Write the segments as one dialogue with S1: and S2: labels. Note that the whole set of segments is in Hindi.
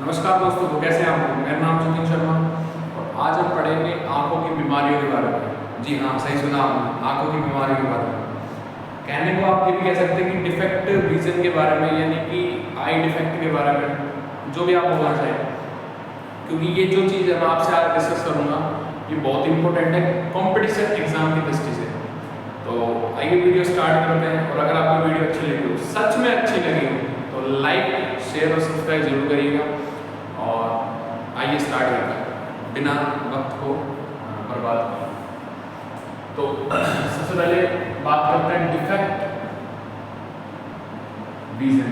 S1: नमस्कार दोस्तों, तो कैसे हैं आप लोग। मेरा नाम जतिन शर्मा और आज हम पढ़ेंगे आंखों की बीमारियों के बारे में। जी हाँ, सही सुना आपने, आंखों की बीमारियों के बारे में। कहने को आप ये भी कह सकते हैं कि डिफेक्टिव विजन के बारे में, यानी कि आई डिफेक्ट के बारे में, जो भी आप बोलना चाहें। क्योंकि ये जो चीज़ है मैं आपसे आज डिस्कस करूँगा, ये बहुत इंपॉर्टेंट है कॉम्पिटिशन एग्जाम की दृष्टि से। तो आइए वीडियो स्टार्ट करते हैं। और अगर आपको वीडियो अच्छी लगी हो, सच में अच्छी लगी हो, तो लाइक, शेयर और सब्सक्राइब जरूर करिएगा। और आइए स्टार्ट करते हैं बिना वक्त को बर्बाद किए। तो सबसे पहले बात करते हैं डिफेक्ट विजन।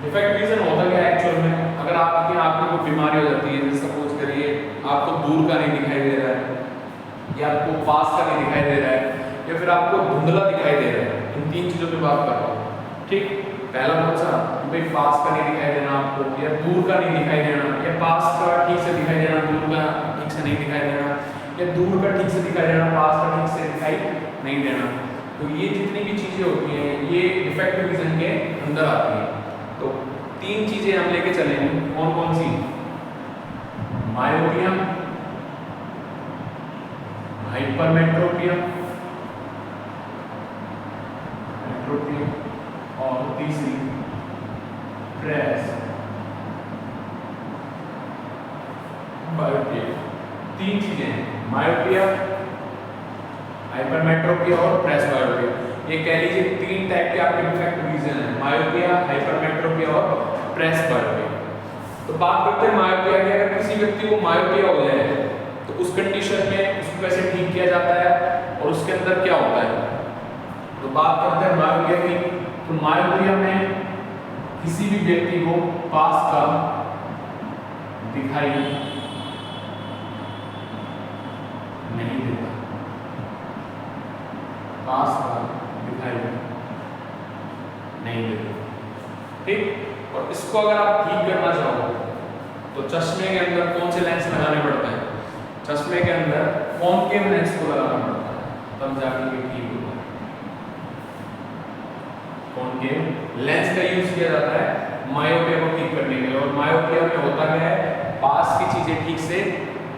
S1: डिफेक्ट विजन होता क्या है एक्चुअल में? अगर आपकी आंख में कोई बीमारी हो जाती है, जैसे सपोज करिए आपको दूर का नहीं दिखाई दे रहा है, या आपको पास का नहीं दिखाई दे रहा है, या फिर आपको धुंधला दिखाई दे रहा है। इन तीन चीज़ों की बात कर रहा हूँ, ठीक। पहला कौन सा? भाई पास का नहीं दिखाई देना आपको, या दूर का नहीं दिखाई देना, या पास का ठीक से दिखाई देना, दूर का ठीक से नहीं दिखाई देना, या दूर का ठीक से दिखाई देना, पास का ठीक से दिखाई नहीं देना। तो ये जितनी भी चीज़ें होती हैं, ये डिफेक्टिव विजन के अंदर आती हैं। तो तीन चीज़ें हम लेके चलेंगे। कौन कौन सी? मायोपिया, हाइपरमेट्रोपिया और तीसरी प्रेस बायोपिया। तीन चीजें हैं, मायोपिया, हाइपरमेट्रोपिया और प्रेस बायोपिया। ये कह लीजिए तीन टाइप के आपके डिफेक्ट विजन है, मायोपिया, हाइपरमेट्रोपिया और प्रेस बायोपिया। तो बात करते हैं मायोपिया की। अगर किसी व्यक्ति को मायोपिया हो जाए तो उस कंडीशन में उसको कैसे ठीक किया जाता है और उसके अंदर क्या होता है। तो बात करते हैं मायोपिया की। तो मायोपिया में किसी भी व्यक्ति को पास का दिखाई नहीं देता, पास का दिखाई नहीं देता, ठीक। और इसको अगर आप ठीक करना चाहो तो चश्मे के अंदर कौन से लेंस लगाने पड़ते हैं? चश्मे के अंदर कॉनकेव लेंस को लगाना पड़ता है, तब जाके ये ठीक होता है। कॉनकेव लेंस का यूज किया जाता है मायोपिया को ठीक करने के लिए। और मायोपिया में होता क्या है? पास की चीजें ठीक से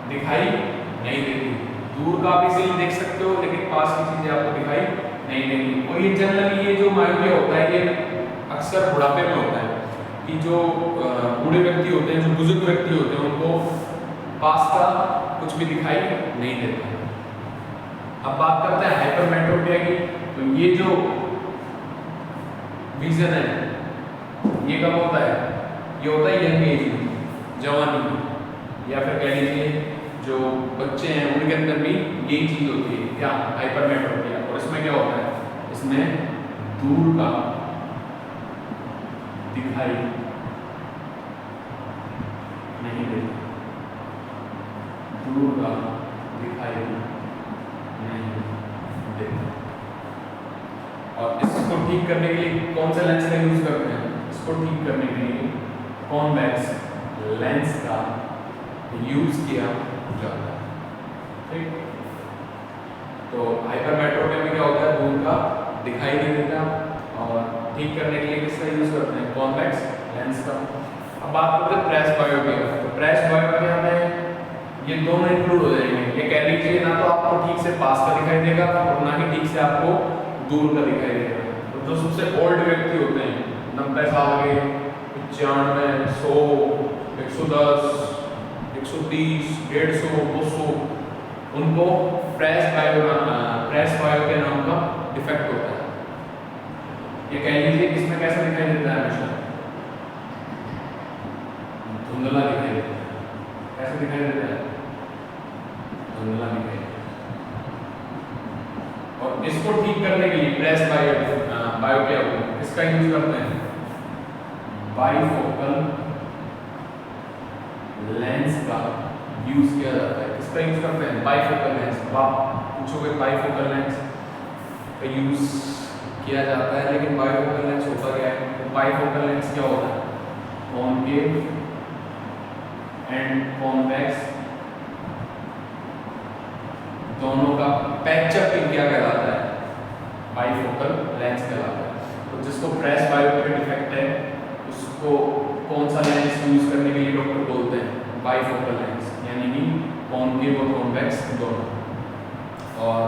S1: दिखाई नहीं देती। दूर का आप इसीलिए देख सकते हो, लेकिन पास की चीजें आपको दिखाई नहीं देंगी। और ये जनरली ये जो मायोपिया होता है, ये अक्सर बुढ़ापे में होता है कि जो बूढ़े व्यक्ति होते हैं, जो बुजुर्ग व्यक्ति होते हैं, उनको पास का कुछ भी दिखाई नहीं देता। अब बात करते हैं हाइपरमेट्रोपिया की। तो ये जो विजन है, ये कब होता है? ये होता है यंग एज में, जवानी में, या फिर कह लीजिए जो बच्चे हैं उनके अंदर भी यही चीज होती है, क्या? हाइपरमेट्रोपिया। और इसमें क्या होता है? इसमें दूर का दिखाई नहीं देता, दूर का दिखाई नहीं देता। और इसको ठीक करने के लिए कौन सा लेंस का यूज करते हैं? इसको ठीक करने के लिए कॉन्वेक्स लेंस का यूज किया जाता है, ठीक। तो हाइपरमेट्रोपिया में क्या होता है? दूर का दिखाई नहीं देता। और ठीक करने के लिए किसका यूज करते हैं? कॉन्वेक्स लेंस का। अब बात करते हैं प्रेस बायोपिया। तो प्रेस बायोपिया में ये दोनों इंक्लूड हो जाएंगे। ये कह लीजिए ना तो आपको ठीक से पास का दिखाई देगा और ना ही ठीक से आपको दूर का दिखाई देगा। तो जो सबसे ओल्ड व्यक्ति होते हैं, 90 साल के, 95, 100, 110, 130, 150, 200, उनको प्रेस बायो के नाम का डिफेक्ट होता है। ये कह लीजिए इसमें कैसा दिखाई देता है? हमेशा धुंधला दिखाई देता है। कैसे दिखाई देता है? धुंधला दिखाई देता है। और इसको ठीक करने के लिए प्रेस बायोपिया को इसका यूज करते हैं, बाइफोकल लेंस का यूज किया जाता है। किसका यूज करते हैं? Bifocal lens. आप पूछोगे बाइफोकल लेंस का यूज किया जाता है, लेकिन बाइफोकल लेंस होता क्या है? तो बाइफोकल लेंस क्या होता है? कॉनकेव एंड कॉन्वेक्स दोनों का पैचअप क्या कहलाता है? बाइफोकल लेंस कहलाता है। तो जिसको प्रेस बायोपिया डिफेक्ट है उसको कौन सा लेंस यूज करने के लिए डॉक्टर बोलते हैं? बाइफोकल लेंस, यानी कि कॉनकेव और कॉन्वेक्स दोनों। और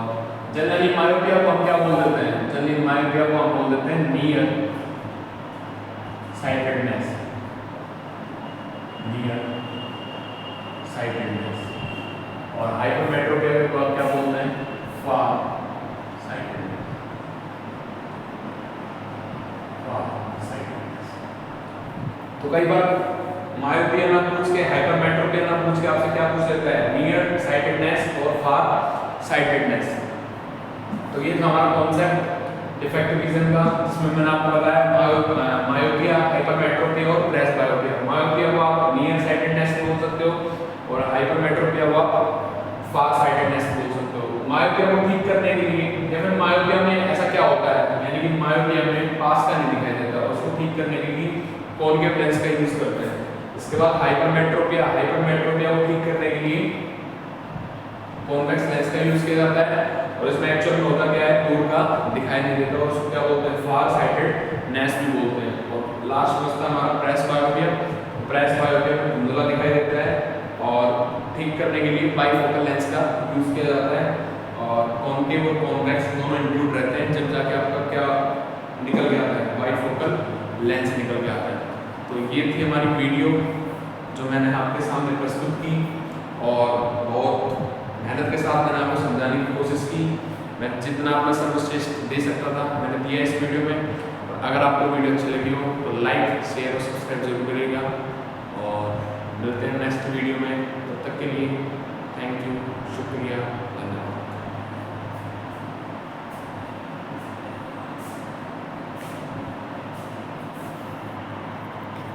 S1: जनरली मायोपिया को हम क्या बोल देते हैं? जनरली मायोपिया को हम बोल देते हैं नियर साइटेडनेस, नियर साइटेडनेस। और हाइपरमेट्रोपिया को आप क्या बोलते हैं? फार साइटेडनेस, फार साइटेडनेस। तो कई बार मायोपिया ना पूछ के, हाइपरमेट्रोपिया ना पूछ के आपसे क्या पूछ लेता है? नियर साइटेडनेस और फार साइटेडनेस। तो ये था हमारा कॉन्सेप्ट डिफेक्टिव विजन का, जिसमें मैंने आपको बताया मायोपिया, हाइपरमेट्रोपिया और प्रेसबायोपिया। मायोपिया को आप नियर साइटेडनेस बोल सकते हो और हाइपरमेट्रोपिया को आप फार साइटेडनेस बोल सकते हो। मायोपिया को ठीक करने के लिए, या फिर मायोपिया में ऐसा क्या होता है, यानी कि मायोपिया में पास का नहीं दिखाई देता, उसको ठीक करने के लिए कॉनकेव लेंस का यूज करते हैं। इसके बाद हाइपरमेट्रोपिया, हाइपरमेट्रोपिया को ठीक करने के लिए कॉन्वेक्स लेंस का यूज किया जाता है। और इसमें एक्चुअल में होता क्या है? दूर का दिखाई नहीं देता और उसको क्या बोलते हैं? फार साइटेडनेस भी बोलते हैं। और लास्ट में था हमारा प्रेसबायोपिया। प्रेसबायोपिया में धुंधला दिखाई देता है और ठीक करने के लिए बाइफोकल लेंस का यूज किया जाता है। और कॉनकेव और कॉन्वेक्स दोनों इंक्लूड रहते हैं, जब जाके आपका क्या निकल के आता है? बाइफोकल लेंस निकल के आता है। तो ये थी हमारी वीडियो जो मैंने आपके सामने प्रस्तुत की, और बहुत मेहनत के साथ मैंने आपको समझाने की कोशिश की। मैं जितना अपना सर्वश्रेष्ठ दे सकता था मैंने दिया इस वीडियो में। और अगर आपको वीडियो अच्छी लगी हो तो लाइक, शेयर और सब्सक्राइब जरूर करिएगा। और मिलते हैं नेक्स्ट वीडियो में, तब तक के लिए थैंक यू, शुक्रिया, धन्यवाद।